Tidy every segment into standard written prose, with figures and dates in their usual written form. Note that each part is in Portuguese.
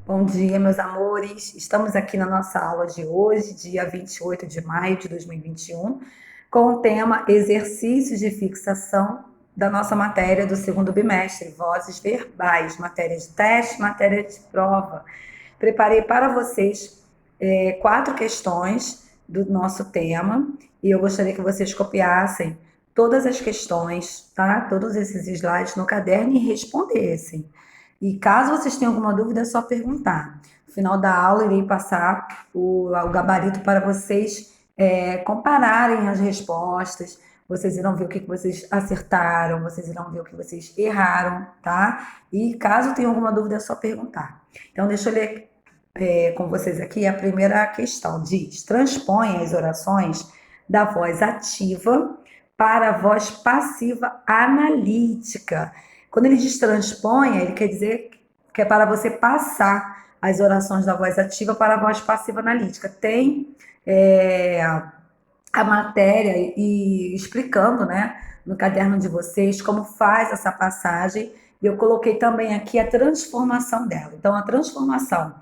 Bom dia, meus amores. Estamos aqui na nossa aula de hoje, dia 28 de maio de 2021, com o tema Exercícios de fixação da nossa matéria do segundo bimestre, Vozes Verbais, matéria de teste, matéria de prova. Preparei para vocês 4 questões do nosso tema e eu gostaria que vocês copiassem todas as questões, tá? Todos esses slides no caderno e respondessem. E caso vocês tenham alguma dúvida, é só perguntar. No final da aula, irei passar o gabarito para vocês compararem as respostas. Vocês irão ver o que vocês acertaram, vocês irão ver o que vocês erraram, tá? E caso tenham alguma dúvida, é só perguntar. Então, deixa eu ler com vocês aqui a primeira questão. Diz: transpõe as orações da voz ativa para a voz passiva analítica. Quando ele diz transponha, ele quer dizer que é para você passar as orações da voz ativa para a voz passiva analítica. Tem a matéria e explicando, né, no caderno de vocês como faz essa passagem. E eu coloquei também aqui a transformação dela. Então, a transformação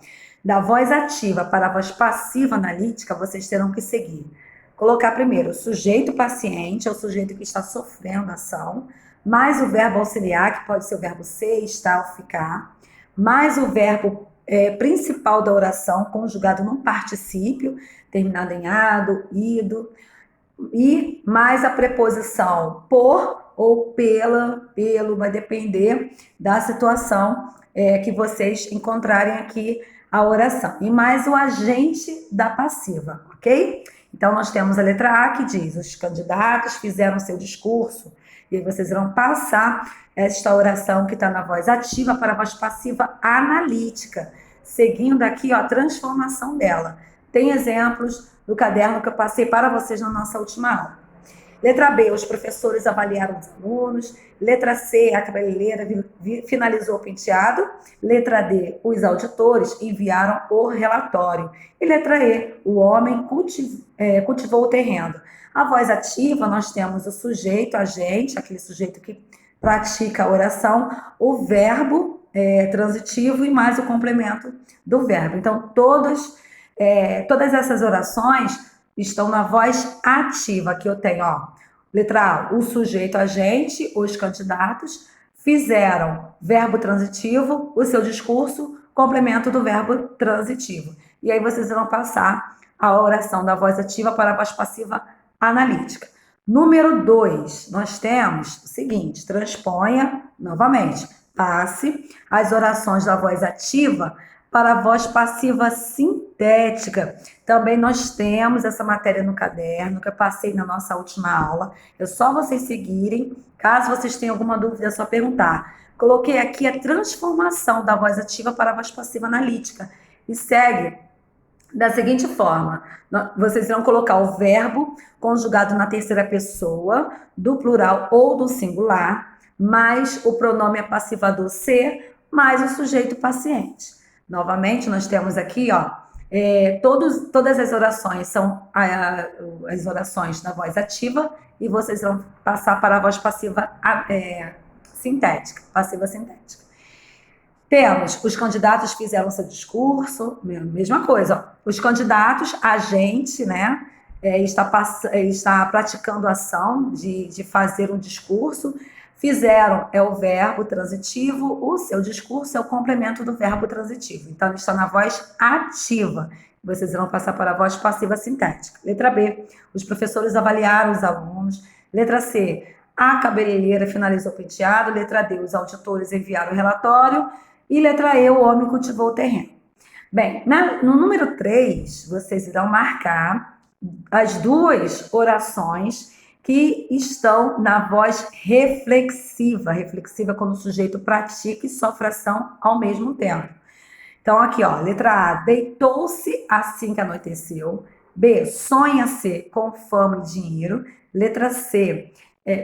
da voz ativa para a voz passiva analítica, vocês terão que seguir. Colocar primeiro o sujeito paciente, é o sujeito que está sofrendo a ação, mais o verbo auxiliar, que pode ser o verbo ser, estar ou ficar, mais o verbo principal da oração, conjugado num particípio, terminado em ado, ido, e mais a preposição por ou pela, pelo, vai depender da situação que vocês encontrarem aqui a oração. E mais o agente da passiva, ok? Então, nós temos a letra A que diz: os candidatos fizeram seu discurso. E vocês irão passar esta oração que está na voz ativa para a voz passiva analítica, seguindo aqui ó, a transformação dela. Tem exemplos do caderno que eu passei para vocês na nossa última aula. Letra B, os professores avaliaram os alunos. Letra C, a cabeleireira finalizou o penteado. Letra D, os auditores enviaram o relatório. E letra E, o homem cultivou o terreno. A voz ativa, nós temos o sujeito, agente, aquele sujeito que pratica a oração, o verbo transitivo e mais o complemento do verbo. Então, todas essas orações estão na voz ativa, que eu tenho, ó. Letra A, o sujeito agente, os candidatos, fizeram verbo transitivo, o seu discurso, complemento do verbo transitivo. E aí vocês vão passar a oração da voz ativa para a voz passiva analítica. Número 2, nós temos o seguinte: transponha, novamente, passe as orações da voz ativa para a voz passiva sintética. Também nós temos essa matéria no caderno, que eu passei na nossa última aula. É só vocês seguirem. Caso vocês tenham alguma dúvida, é só perguntar. Coloquei aqui a transformação da voz ativa para a voz passiva analítica. E segue da seguinte forma: vocês irão colocar o verbo conjugado na terceira pessoa, do plural ou do singular, mais o pronome passivador ser, mais o sujeito paciente. Novamente, nós temos aqui, ó, todas as orações são as orações da voz ativa e vocês vão passar para a voz passiva sintética, passiva sintética. Temos, os candidatos fizeram seu discurso, mesma coisa, ó. Os candidatos, a gente, né, está praticando a ação de fazer um discurso. Fizeram é o verbo transitivo, o seu discurso é o complemento do verbo transitivo. Então, ele está na voz ativa. Vocês irão passar para a voz passiva sintética. Letra B, os professores avaliaram os alunos. Letra C, a cabeleireira finalizou o penteado. Letra D, os auditores enviaram o relatório. E letra E, o homem cultivou o terreno. Bem, no número 3, vocês irão marcar as duas orações que estão na voz reflexiva. Reflexiva quando o sujeito pratica e sofre ação ao mesmo tempo. Então, aqui, ó, letra A, deitou-se assim que anoiteceu. B, sonha-se com fama e dinheiro. Letra C,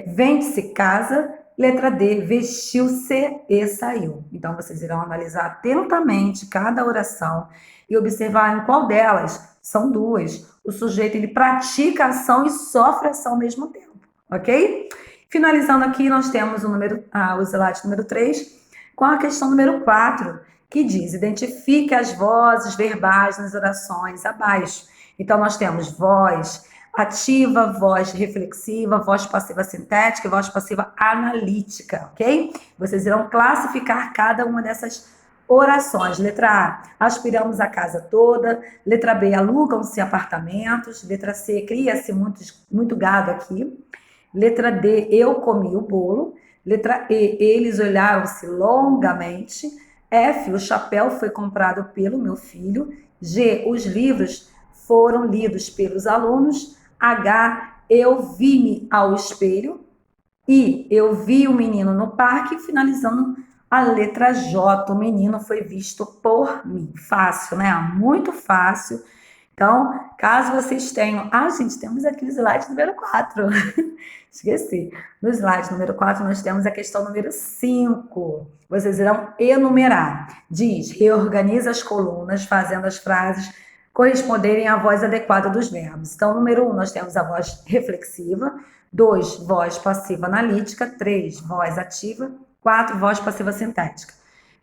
vende-se casa. Letra D, vestiu-se e saiu. Então, vocês irão analisar atentamente cada oração e observar em qual delas, são duas, o sujeito ele pratica a ação e sofre a ação ao mesmo tempo, ok? Finalizando aqui, nós temos o slide número 3, com a questão número 4, que diz: identifique as vozes verbais nas orações abaixo. Então, nós temos voz ativa, voz reflexiva, voz passiva sintética e voz passiva analítica, ok? Vocês irão classificar cada uma dessas orações. Letra A, aspiramos a casa toda. Letra B, alugam-se apartamentos. Letra C, cria-se muito gado aqui. Letra D, eu comi o bolo. Letra E, eles olharam-se longamente. F, o chapéu foi comprado pelo meu filho. G, os livros foram lidos pelos alunos. H, eu vi-me ao espelho. I, eu vi o menino no parque. Finalizando a letra J, o menino foi visto por mim. Fácil, né? Muito fácil. Então, caso vocês tenham... Ah, gente, temos aqui o slide número 4. Esqueci. No slide número 4, nós temos a questão número 5. Vocês irão enumerar. Diz, reorganiza as colunas, fazendo as frases corresponderem à voz adequada dos verbos. Então, número 1, nós temos a voz reflexiva. 2, voz passiva analítica. 3, voz ativa. 4, voz passiva sintética.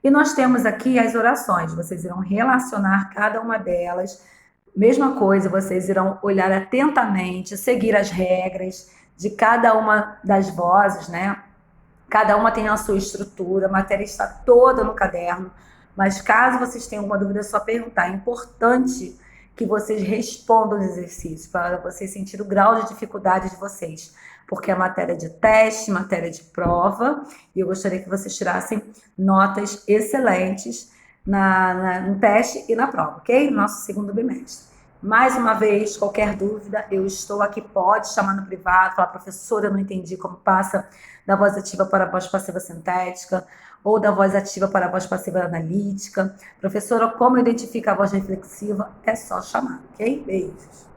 E nós temos aqui as orações. Vocês irão relacionar cada uma delas. Mesma coisa, vocês irão olhar atentamente, seguir as regras de cada uma das vozes, né? Cada uma tem a sua estrutura, a matéria está toda no caderno, mas caso vocês tenham alguma dúvida, é só perguntar. É importante que vocês respondam os exercícios, para vocês sentirem o grau de dificuldade de vocês, porque é matéria de teste, matéria de prova, e eu gostaria que vocês tirassem notas excelentes no teste e na prova, ok? No nosso segundo bimestre. Mais uma vez, qualquer dúvida, eu estou aqui, pode chamar no privado, falar, professora, eu não entendi como passa da voz ativa para a voz passiva sintética, ou da voz ativa para a voz passiva analítica. Professora, como identifica a voz reflexiva? É só chamar, ok? Beijos.